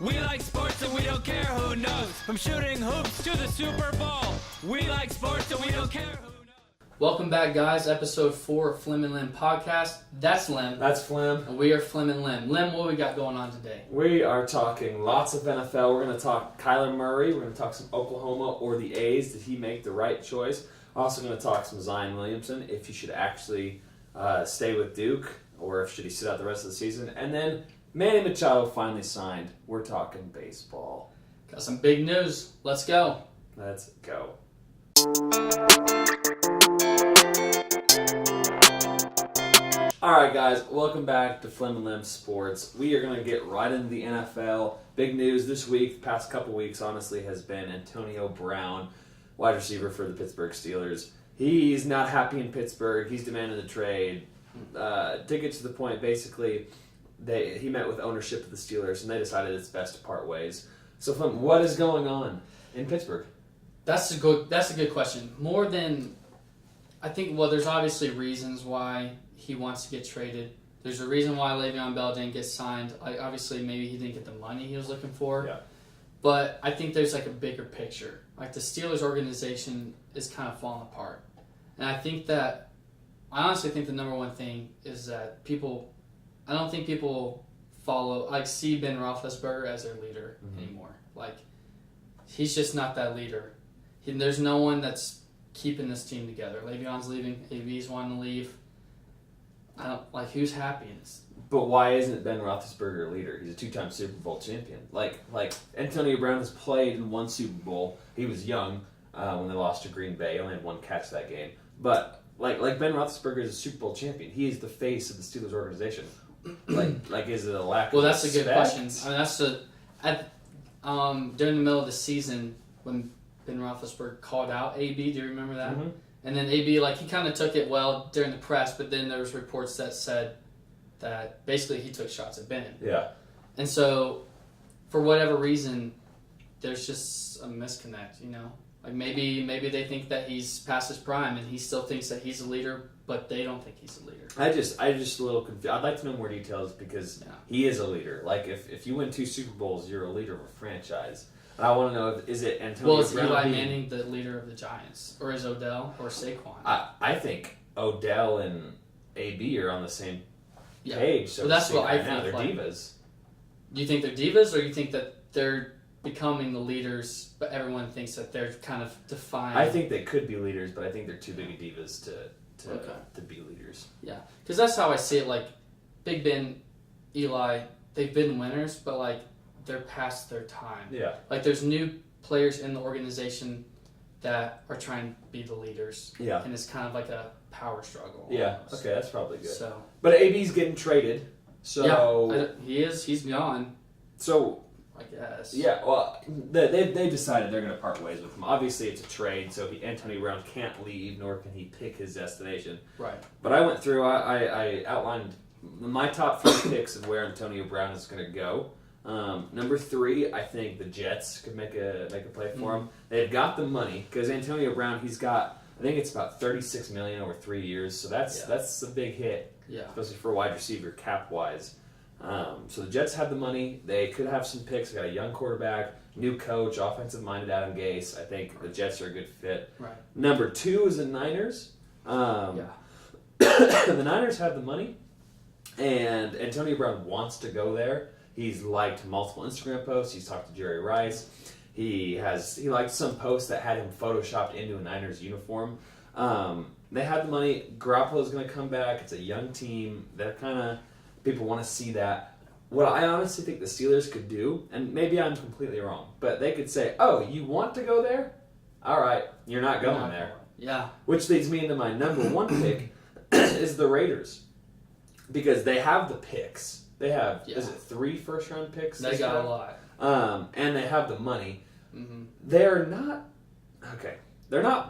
We like sports and we don't care who knows. From shooting hoops to the Super Bowl. We like sports and we don't care who knows. Welcome back, guys. Episode 4 of Flem and Lem podcast. That's Lem. That's Flem. And we are Flem and Lem. Lem, what we got going on today? We are talking lots of NFL. We're going to talk Kyler Murray. We're going to talk some Oklahoma or the A's. Did he make the right choice? Also going to talk some Zion Williamson, if he should actually stay with Duke or if should he sit out the rest of the season. And then Manny Machado finally signed. We're talking baseball. Got some big news. Let's go. Let's go. Alright guys, welcome back to Flem and Lem Sports. We are going to get right into the NFL. Big news this week, the past couple weeks honestly, has been Antonio Brown, wide receiver for the Pittsburgh Steelers. He's not happy in Pittsburgh. He's demanding the trade. To get to the point, basically, he met with ownership of the Steelers and they decided it's best to part ways. So Flem, what is going on in Pittsburgh? That's a good question. More than, I think, well, there's obviously reasons why he wants to get traded. There's a reason why Le'Veon Bell didn't get signed. Obviously, maybe he didn't get the money he was looking for. Yeah. But I think there's like a bigger picture. Like the Steelers organization is kind of falling apart. And I honestly think the number one thing is that I don't think people see Ben Roethlisberger as their leader anymore. Like, he's just not that leader. There's no one that's keeping this team together. Le'Veon's leaving. AB's wanting to leave. Who's happy in this? But why isn't Ben Roethlisberger a leader? He's a two-time Super Bowl champion. Like Antonio Brown has played in one Super Bowl. He was young when they lost to Green Bay. He only had one catch that game. But like Ben Roethlisberger is a Super Bowl champion. He is the face of the Steelers organization. Is it a lack of that's respect? A good question. I mean, during the middle of the season when Ben Roethlisberger called out AB, do you remember that? Mm-hmm. And then AB, he kind of took it well during the press, but then there was reports that said that basically he took shots at Ben. Yeah. And so, for whatever reason, there's just a misconnect, you know? Maybe they think that he's past his prime and he still thinks that he's a leader, but they don't think he's a leader. I'm just a little confused. I'd like to know more details because he is a leader. If you win 2 Super Bowls, you're a leader of a franchise. I want to know, is it Antonio Brown? Well, is Eli Manning the leader of the Giants? Or is Odell or Saquon? I think Odell and AB are on the same page. So that's what I think. Now. They're divas. Do you think they're divas, or you think that they're becoming the leaders, but everyone thinks that they're kind of defined? I think they could be leaders, but I think they're too big of divas to be leaders. Yeah, because that's how I see it. Big Ben, Eli, they've been winners, but they're past their time. Yeah. There's new players in the organization that are trying to be the leaders. Yeah. And it's kind of like a power struggle. Yeah. Almost. Okay, that's probably good. So. But AB's getting traded. So. Yeah, he is. He's gone. So. I guess. Yeah. Well, they decided they're going to part ways with him. Obviously, it's a trade, so Antonio Brown can't leave, nor can he pick his destination. Right. But I went through. I outlined my top 3 picks of where Antonio Brown is going to go. Number 3, I think the Jets could make a play for him. They've got the money because Antonio Brown, he's got, I think it's about $36 million over 3 years, so that's a big hit, especially for a wide receiver cap wise. So the Jets have the money. They could have some picks. They got a young quarterback, new coach, offensive minded Adam Gase. I think the Jets are a good fit. Right. Number 2 is the Niners. The Niners have the money, and Antonio Brown wants to go there. He's liked multiple Instagram posts. He's talked to Jerry Rice. He liked some posts that had him photoshopped into a Niners uniform. They had the money. Garoppolo's going to come back. It's a young team. People want to see that. What I honestly think the Steelers could do, and maybe I'm completely wrong, but they could say, "Oh, you want to go there? All right, you're not going there." Yeah. Which leads me into my number 1 pick is the Raiders, because they have the picks. They have, is it 3 first-round picks? They got a lot. And they have the money. Mm-hmm. They're not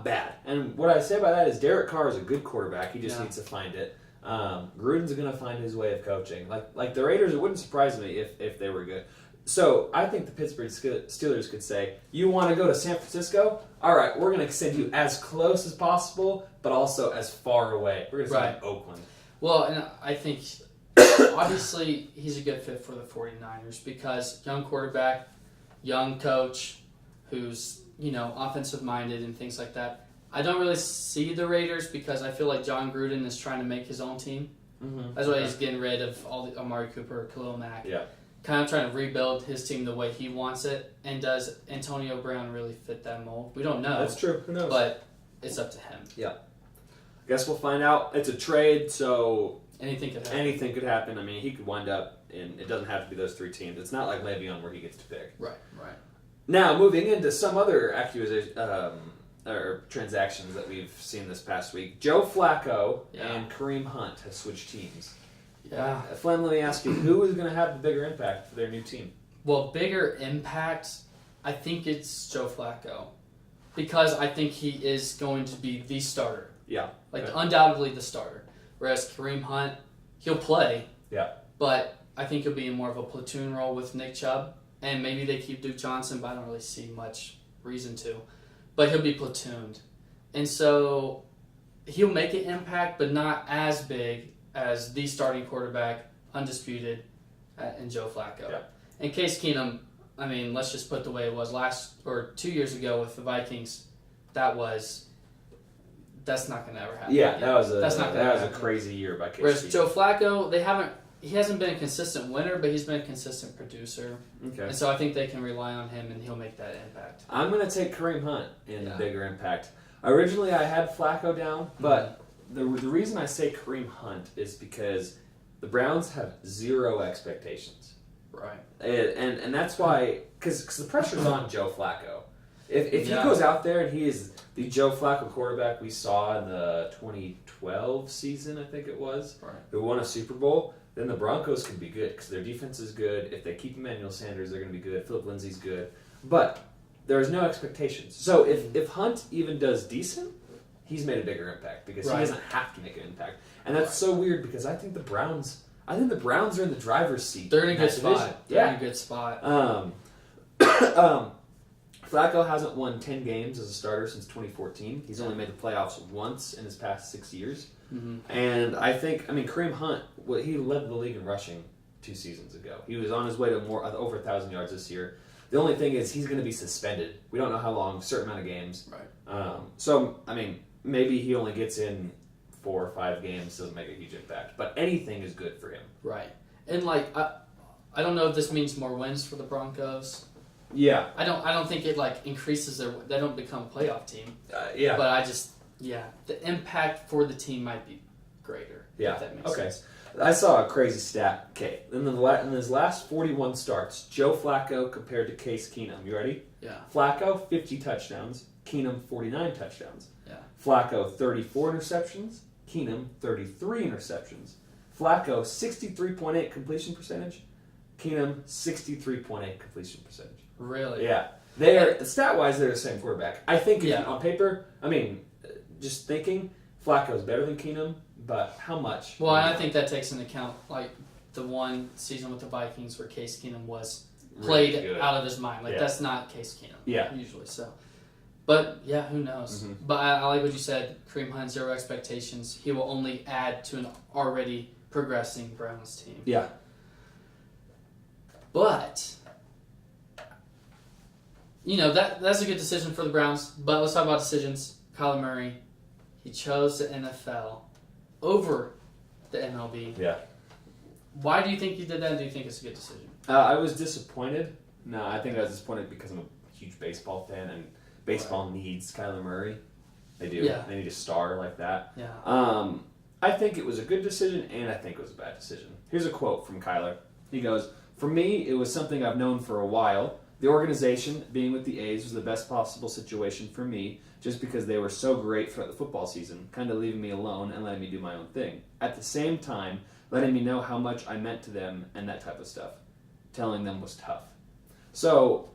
bad. And what I say by that is Derek Carr is a good quarterback. He just needs to find it. Gruden's going to find his way of coaching. Like the Raiders, it wouldn't surprise me if they were good. So I think the Pittsburgh Steelers could say, you want to go to San Francisco? All right, we're going to send you as close as possible, but also as far away. We're going to send you to Oakland. Well, and I think obviously he's a good fit for the 49ers because young quarterback, young coach who's, offensive minded and things like that. I don't really see the Raiders because I feel like John Gruden is trying to make his own team. Mm-hmm. That's why he's getting rid of all the Amari Cooper, Khalil Mack. Yeah. Kind of trying to rebuild his team the way he wants it. And does Antonio Brown really fit that mold? We don't know. That's true. Who knows? But it's up to him. Yeah. I guess we'll find out. It's a trade, so Anything could happen. anything could happen. I mean, he could wind up in. It doesn't have to be those 3 teams. It's not like Le'Veon where he gets to pick. Right. Now, moving into some other or transactions that we've seen this past week. Joe Flacco and Kareem Hunt have switched teams. Yeah. Flem, let me ask you, who is going to have the bigger impact for their new team? Well, bigger impact, I think it's Joe Flacco. Because I think he is going to be the starter. Yeah. Undoubtedly the starter. Whereas Kareem Hunt, he'll play. Yeah. But I think he'll be in more of a platoon role with Nick Chubb. And maybe they keep Duke Johnson, but I don't really see much reason to. But he'll be platooned. And so he'll make an impact, but not as big as the starting quarterback, undisputed, and Joe Flacco. Yeah. And Case Keenum, I mean, let's just put the way it was 2 years ago with the Vikings. That's not going to ever happen. Yeah, again. that was a happen. crazy year by Case Whereas Keenum. Joe Flacco, he hasn't been a consistent winner, but he's been a consistent producer. Okay. And so I think they can rely on him, and he'll make that impact. I'm going to take Kareem Hunt in the bigger impact. Originally, I had Flacco down, but the reason I say Kareem Hunt is because the Browns have 0 expectations. Right. And that's why, because the pressure's on Joe Flacco. If he goes out there and he is the Joe Flacco quarterback we saw in the 2012 season, I think it was, who won a Super Bowl, then the Broncos can be good because their defense is good. If they keep Emmanuel Sanders, they're going to be good. Philip Lindsay's good. But there's no expectations. So if Hunt even does decent, he's made a bigger impact because he doesn't have to make an impact. And that's so weird because I think the Browns are in the driver's seat. They're in a good spot. Division. They're in a good spot. Flacco hasn't won 10 games as a starter since 2014. He's only made the playoffs once in his past 6 years. Mm-hmm. And Kareem Hunt, he led the league in rushing 2 seasons ago. He was on his way to over 1,000 yards this year. The only thing is he's going to be suspended. We don't know how long, a certain amount of games. Right. Maybe he only gets in 4 or 5 games, doesn't make a huge impact. But anything is good for him. Right. And I don't know if this means more wins for the Broncos. Yeah. I don't think it increases they don't become a playoff team. Yeah. But the impact for the team might be greater. Yeah. If that makes sense. I saw a crazy stat. Okay. In his last 41 starts, Joe Flacco compared to Case Keenum. You ready? Yeah. Flacco, 50 touchdowns. Keenum, 49 touchdowns. Yeah. Flacco, 34 interceptions. Keenum, 33 interceptions. Flacco, 63.8 completion percentage. Keenum, 63.8 completion percentage. Really? Yeah. Stat-wise, they're the same quarterback. I think on paper, just thinking, Flacco's better than Keenum, but how much? Well, I think that takes into account the one season with the Vikings where Case Keenum was played really out of his mind. That's not Case Keenum. Yeah. Usually, so. But who knows? Mm-hmm. But I like what you said. Kareem Hunt, 0 expectations. He will only add to an already progressing Browns team. Yeah. But that's a good decision for the Browns. But let's talk about decisions. Kyler Murray, he chose the NFL over the MLB. Yeah. Why do you think he did that? Do you think it's a good decision? I was disappointed. No, I think I was disappointed because I'm a huge baseball fan, and baseball needs Kyler Murray. They do. Yeah. They need a star like that. Yeah. I think it was a good decision, and I think it was a bad decision. Here's a quote from Kyler. He goes, "For me, it was something I've known for a while. The organization, being with the A's, was the best possible situation for me just because they were so great throughout the football season, kind of leaving me alone and letting me do my own thing. At the same time, letting me know how much I meant to them and that type of stuff. Telling them was tough." So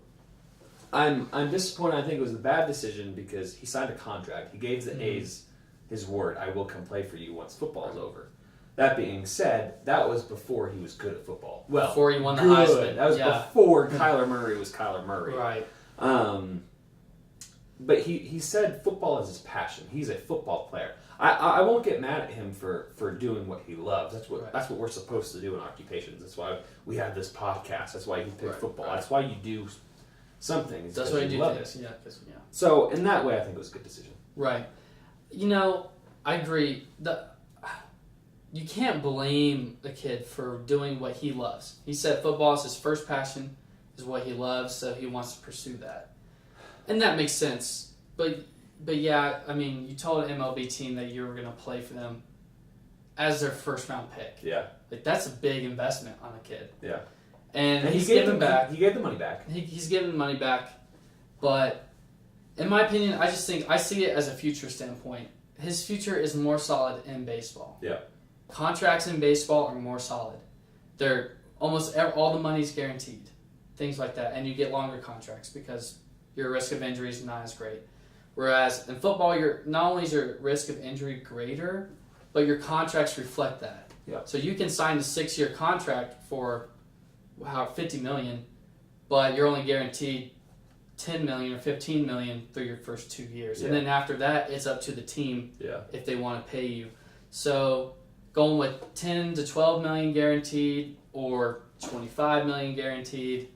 I'm disappointed. I think it was a bad decision because he signed a contract. He gave the A's his word, "I will come play for you once football is over." That being said, that was before he was good at football. Well, before he won the Heisman. That was before Kyler Murray was Kyler Murray. Right. but he said football is his passion. He's a football player. I won't get mad at him for doing what he loves. That's what we're supposed to do in occupations. That's why we have this podcast. That's why he picked football. Right. That's why you do something. That's why you do this. Yeah. So in that way, I think it was a good decision. Right. I agree. You can't blame a kid for doing what he loves. He said football is his first passion, is what he loves, so he wants to pursue that. And that makes sense. But yeah, I mean, you told an MLB team that you were going to play for them as their first round pick. Yeah. Like, that's a big investment on a kid. Yeah. And he's giving back. He gave the money back. He's giving the money back. But in my opinion, I see it as a future standpoint. His future is more solid in baseball. Yeah. Contracts in baseball are more solid. They're almost all the money's guaranteed. Things like that. And you get longer contracts because your risk of injury is not as great. Whereas in football, not only is your risk of injury greater, but your contracts reflect that. Yeah. So you can sign a 6-year contract for $50 million, but you're only guaranteed $10 million or $15 million through your first 2 years. Yeah. And then after that, it's up to the team if they want to pay you. So going with $10 to $12 million guaranteed or $25 million guaranteed,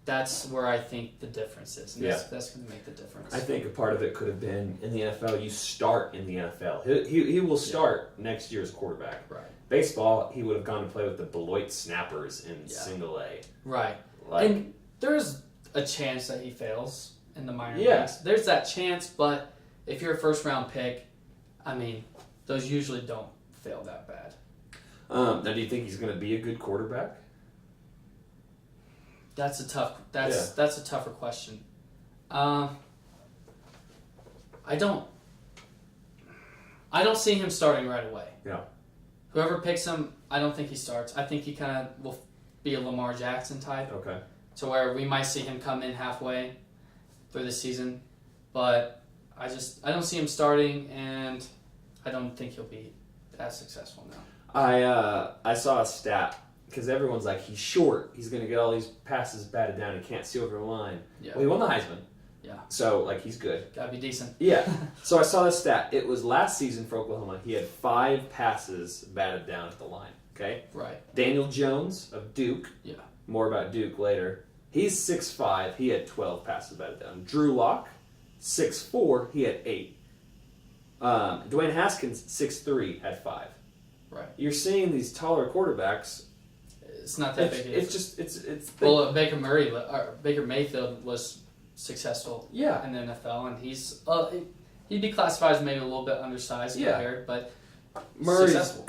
that's where I think the difference is. And that's going to make the difference. I think a part of it could have been in the NFL, you start in the NFL. He will start next year as quarterback. Right. Baseball, he would have gone to play with the Beloit Snappers in single A. Right. And there's a chance that he fails in the minor leagues. There's that chance, but if you're a first-round pick, I mean, those usually don't fail that bad. Now, do you think he's going to be a good quarterback? That's a tougher question. I don't see him starting right away. Yeah. Whoever picks him, I don't think he starts. I think he kind of will be a Lamar Jackson type. Okay. To where we might see him come in halfway through the season, but I don't see him starting, and I don't think he'll be as successful now. I saw a stat. Because everyone's like, he's short. He's going to get all these passes batted down. He can't see over the line. Yeah. Well, he won the Heisman. Yeah. So, he's good. Gotta be decent. Yeah. So I saw this stat. It was last season for Oklahoma. He had 5 passes batted down at the line. Okay? Right. Daniel Jones of Duke. Yeah. More about Duke later. He's 6'5". He had 12 passes batted down. Drew Lock, 6'4". He had 8. Dwayne Haskins, 6'3", had 5. Right. You're seeing these taller quarterbacks. It's not that big. It's well, Baker Mayfield was successful in the NFL, and he'd be classified as maybe a little bit undersized compared, but successful.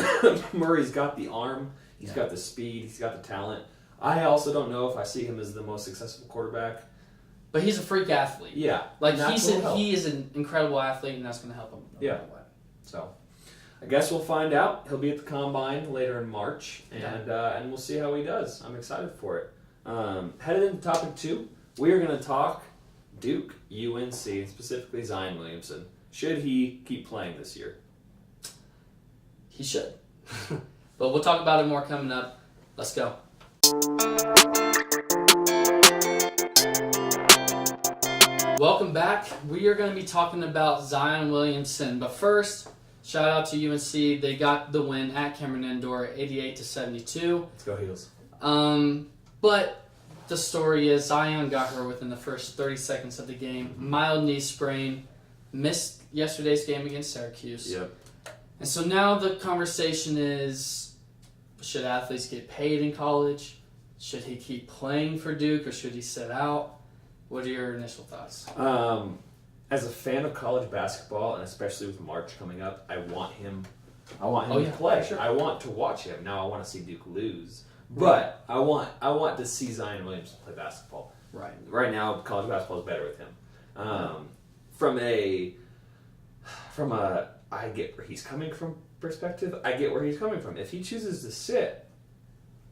Murray's got the arm, he's got the speed, he's got the talent. I also don't know if I see him as the most successful quarterback. But he's a freak athlete. Yeah. He is an incredible athlete, and that's going to help him. So I guess we'll find out. He'll be at the Combine later in March, and we'll see how he does. I'm excited for it. Headed into topic 2, we are going to talk Duke, UNC, specifically Zion Williamson. Should he keep playing this year? He should. But we'll talk about it more coming up. Let's go. Welcome back. We are going to be talking about Zion Williamson, but first, shout out to UNC. They got the win at Cameron Indoor, 88-72. Let's go Heels. But the story is Zion got hurt within the first 30 seconds of the game. Mild knee sprain. Missed yesterday's game against Syracuse. Yep. And so now the conversation is, should athletes get paid in college? Should he keep playing for Duke or should he sit out? What are your initial thoughts? As a fan of college basketball, and especially with March coming up, I want him to play. Sure. I want to watch him. Now I want to see Duke lose. But I want to see Zion Williamson play basketball. Right. Right now, college basketball is better with him. From a I get where he's coming from perspective, I get where he's coming from. If he chooses to sit,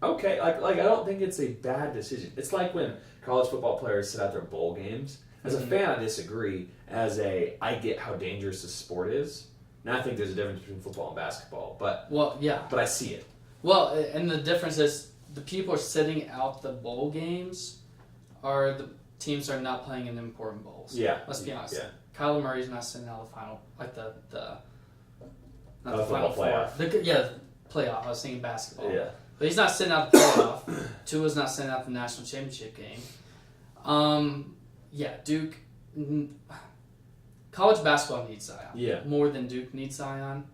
okay, like I don't think it's a bad decision. It's like when college football players sit out their bowl games. As a fan, I disagree. I get how dangerous this sport is. Now I think there's a difference between football and basketball, but I see it. Well, and the difference is the people are sitting out the bowl games are the teams are not playing in important bowls. Yeah. Let's be honest. Yeah. Kyler Murray's not sitting out of the final, like the not the football final four. playoff. Playoff. I was thinking basketball. Yeah. But he's not sitting out the playoff. Tua's not sitting out the national championship game. Duke. College basketball needs Zion. Yeah. More than Duke needs Zion.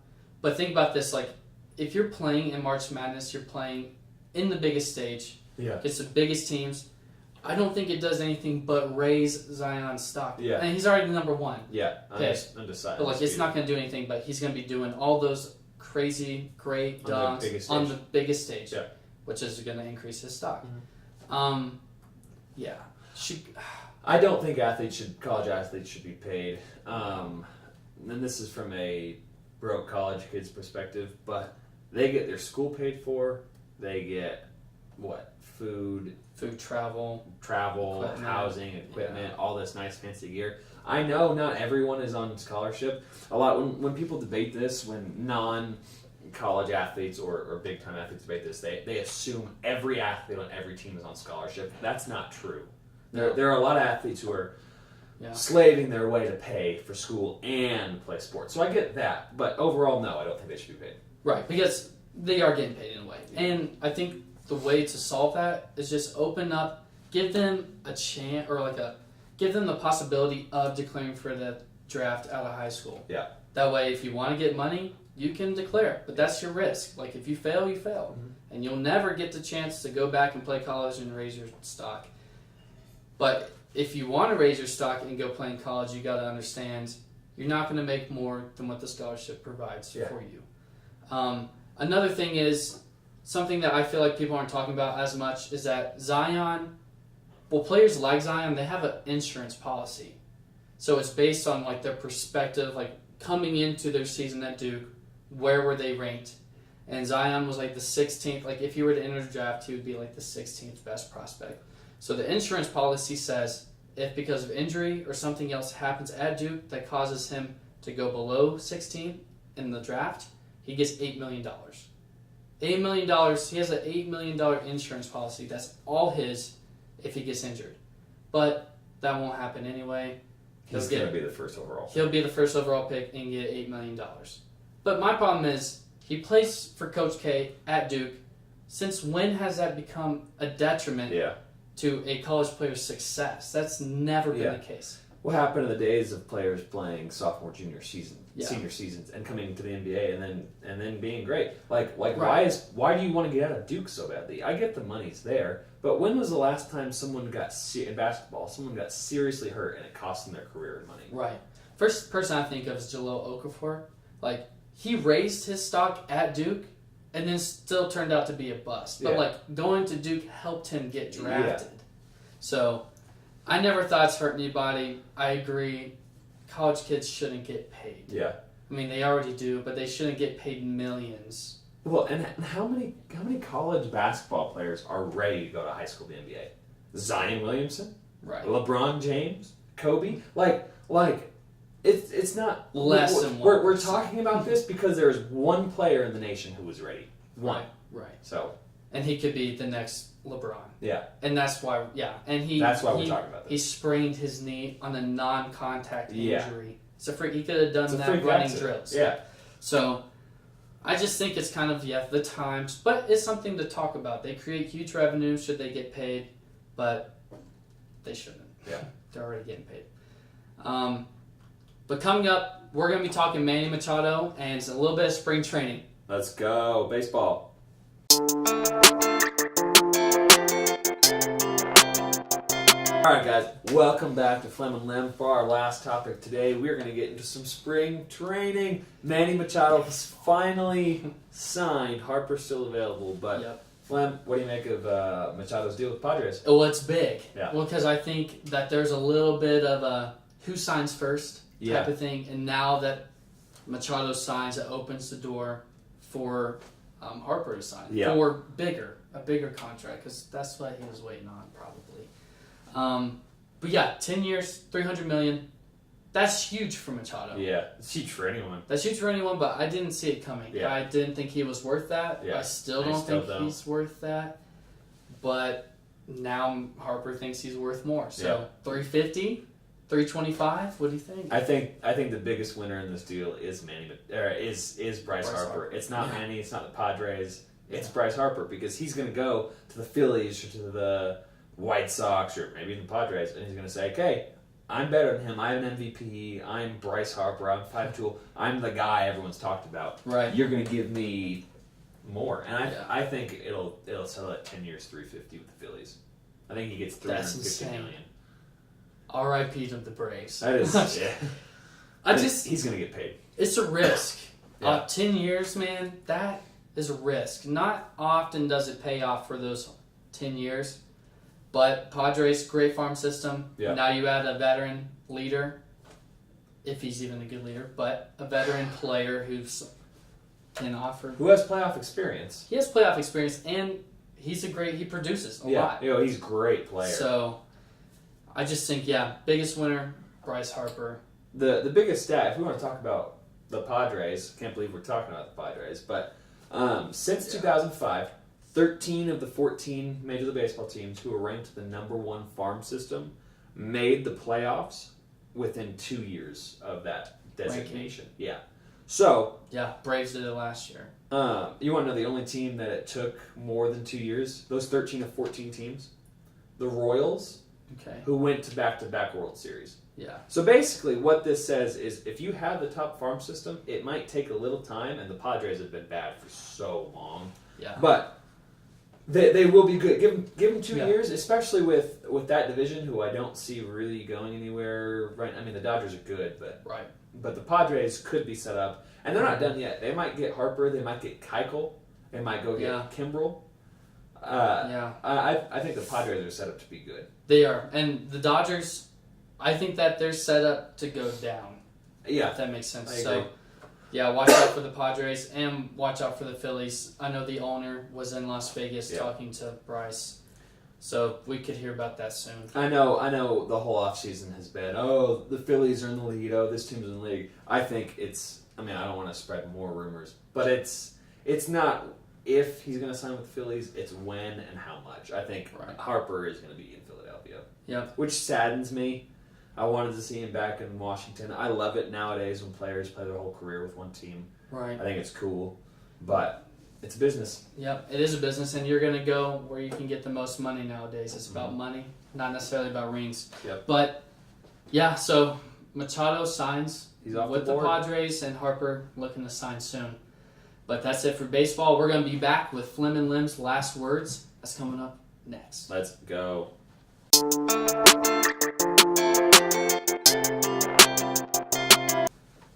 But think about this, like, if you're playing in March Madness, you're playing in the biggest stage. Yeah. It's the biggest teams. I don't think it does anything but raise Zion's stock. Yeah. And he's already number one. Yeah. But like, it's not going to do anything, but he's going to be doing all those crazy, great dunks on the biggest stage. Yeah. Which is going to increase his stock. Mm-hmm. I don't think college athletes should be paid. And this is from a broke college kid's perspective, but they get their school paid for. They get food, travel, equipment, housing, equipment, all this nice fancy gear. I know not everyone is on scholarship. A lot when people debate this, when non-college athletes or big-time athletes debate this, they assume every athlete on every team is on scholarship. That's not true. There are a lot of athletes who are slaving their way to pay for school and play sports. So I get that, but overall, no, I don't think they should be paid. Right, because they are getting paid in a way. And I think the way to solve that is just open up, give them a chance, or give them the possibility of declaring for the draft out of high school. Yeah. That way, if you want to get money, you can declare, but that's your risk. Like, if you fail, you fail. Mm-hmm. And you'll never get the chance to go back and play college and raise your stock. But if you want to raise your stock and go play in college, you got to understand you're not going to make more than what the scholarship provides for you. Another thing is, something that I feel like people aren't talking about as much is that Zion, players like Zion, they have an insurance policy. So it's based on like their perspective, like coming into their season at Duke, where were they ranked? And Zion was like the 16th. Like if you were to enter the draft, he would be like the 16th best prospect. So the insurance policy says if because of injury or something else happens at Duke that causes him to go below 16 in the draft, he gets $8 million. $8 million. He has an $8 million insurance policy. That's all his if he gets injured. But that won't happen anyway. He's going to be the first overall. He'll be the first overall pick and get $8 million. But my problem is he plays for Coach K at Duke. Since when has that become a detriment to a college player's success? That's never been the case. What happened in the days of players playing sophomore, junior season, senior seasons, and coming to the NBA and then being great? Like why do you want to get out of Duke so badly? I get the money's there, but when was the last time someone got in basketball? Someone got seriously hurt and it cost them their career and money. Right. First person I think of is Jahlil Okafor. Like he raised his stock at Duke and then still turned out to be a bust. But like going to Duke helped him get drafted. So I never thought it's hurt anybody. I agree. College kids shouldn't get paid. Yeah. I mean, they already do, but they shouldn't get paid millions. Well, and how many college basketball players are ready to go to high school to the NBA? Zion Williamson, right? LeBron James, Kobe. Like it's not less than one. We're talking about this because there's one player in the nation who was ready. One. Right. So. And he could be the next LeBron. Yeah. And that's why, and that's why we're talking about this. He sprained his knee on a non-contact injury. It's a freak. He could have done that running drills. Yeah. So, I just think it's kind of, the times, but it's something to talk about. They create huge revenue should they get paid, but they shouldn't. Yeah. They're already getting paid. But coming up, we're going to be talking Manny Machado and a little bit of spring training. Let's go. Baseball. Alright guys, welcome back to Flem and Lem. For our last topic today, we're going to get into some spring training. Manny Machado has finally signed. Harper's still available, but Flem, what do you make of Machado's deal with Padres? Well, it's big. Yeah. Well, because I think that there's a little bit of a who signs first type of thing, and now that Machado signs, it opens the door for Harper to sign for a bigger contract, because that's what he was waiting on probably. But 10 years, $300 million. That's huge for Machado. Yeah, it's huge for anyone. That's huge for anyone, but I didn't see it coming. Yeah. I didn't think he was worth that. Yeah. I still don't think he's worth that. But now Harper thinks he's worth more. So $350, $325. What do you think? I think the biggest winner in this deal is Bryce Harper. It's not Manny. It's not the Padres. It's Bryce Harper because he's going to go to the Phillies or to the White Sox or maybe the Padres, and he's going to say, "Okay, I'm better than him. I'm an MVP. I'm Bryce Harper. I'm 5'2". I'm the guy everyone's talked about. Right. You're going to give me more." And I think it'll settle at 10 years, $350 with the Phillies. I think he gets $350 million. R.I.P. to the Braves. That is, yeah. He's going to get paid. It's a risk. Yeah. 10 years, man, that is a risk. Not often does it pay off for those 10 years. But Padres, great farm system. Yeah. Now you add a veteran leader, if he's even a good leader, but a veteran player who can offer. Who has playoff experience. He has playoff experience, and he produces a lot. Yeah, he's a great player. So, I just think, biggest winner, Bryce Harper. The biggest stat, if we want to talk about the Padres, can't believe we're talking about the Padres, but since 2005, 13 of the 14 Major League Baseball teams who were ranked the number one farm system made the playoffs within 2 years of that designation. Ranking. Yeah. So... Yeah, Braves did it last year. You want to know the only team that it took more than 2 years? Those 13 of 14 teams? The Royals, who went to back-to-back World Series. Yeah. So basically what this says is if you have the top farm system, it might take a little time, and the Padres have been bad for so long. Yeah. But they will be good. Give them 2 years, especially with that division, who I don't see really going anywhere. Right? I mean, the Dodgers are good, but the Padres could be set up, and they're not done yet. They might get Harper. They might get Keuchel. They might go get Kimbrel. I think the Padres are set up to be good. They are, and the Dodgers, I think that they're set up to go down. Yeah, if that makes sense. I agree. So, watch out for the Padres and watch out for the Phillies. I know the owner was in Las Vegas talking to Bryce, so we could hear about that soon. I know. The whole offseason has been, the Phillies are in the lead. This team's in the league. I think it's. I mean, I don't want to spread more rumors, but it's not if he's going to sign with the Phillies. It's when and how much. I think Harper is going to be in Philadelphia. Yeah, which saddens me. I wanted to see him back in Washington. I love it nowadays when players play their whole career with one team. Right. I think it's cool, but it's a business. Yep, it is a business, and you're going to go where you can get the most money nowadays. It's about money, not necessarily about rings. Yep. But, so Machado signs with the Padres, and Harper looking to sign soon. But that's it for baseball. We're going to be back with Flem and Lem's last words. That's coming up next. Let's go.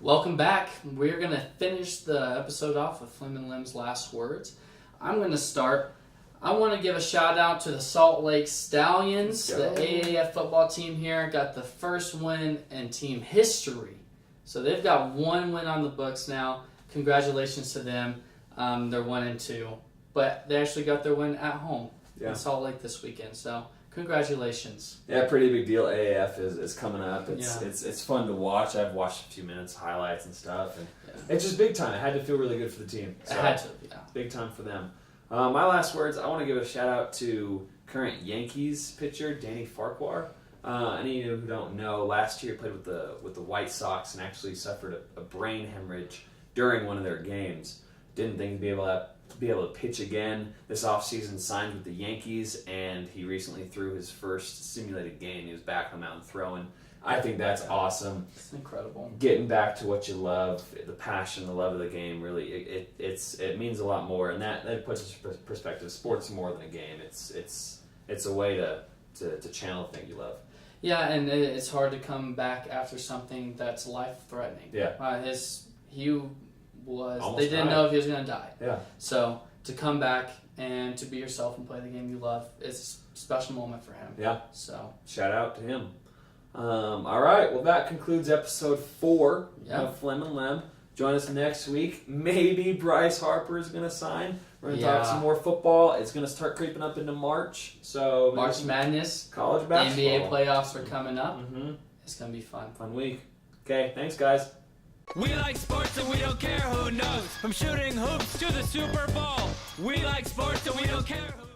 Welcome back. We're going to finish the episode off with Flem and Lem's last words. I'm going to start. I want to give a shout out to the Salt Lake Stallions. The AAF football team here got the first win in team history. So they've got one win on the books now. Congratulations to them. They're 1-2. But they actually got their win at home in Salt Lake this weekend. So congratulations. Yeah, pretty big deal. AAF is coming up. It's fun to watch. I've watched a few minutes, highlights and stuff, and it's just big time. It had to feel really good for the team. So, it had to, big time for them. My last words, I want to give a shout out to current Yankees pitcher Danny Farquhar. Any of you who don't know, last year he played with the White Sox and actually suffered a brain hemorrhage during one of their games. Didn't think he'd be able to pitch again. This offseason signed with the Yankees, and he recently threw his first simulated game. He was back on the mound throwing. I think that's awesome. It's incredible. Getting back to what you love, the passion, the love of the game, really, it means a lot more, and that puts into perspective. Sports more than a game. It's a way to channel the thing you love. Yeah, and it's hard to come back after something that's life-threatening. Yeah. They didn't know if he was going to die. Yeah. So to come back and to be yourself and play the game you love, it's a special moment for him. Yeah. So shout out to him. All right. Well, that concludes episode 4 of Flem and Lem. Join us next week. Maybe Bryce Harper is going to sign. We're going to talk some more football. It's going to start creeping up into March. So March Madness. College basketball. NBA playoffs are coming up. Mm-hmm. It's going to be fun. Fun week. Okay. Thanks, guys. We like sports and we don't care who knows. From shooting hoops to the Super Bowl. We like sports and we don't care who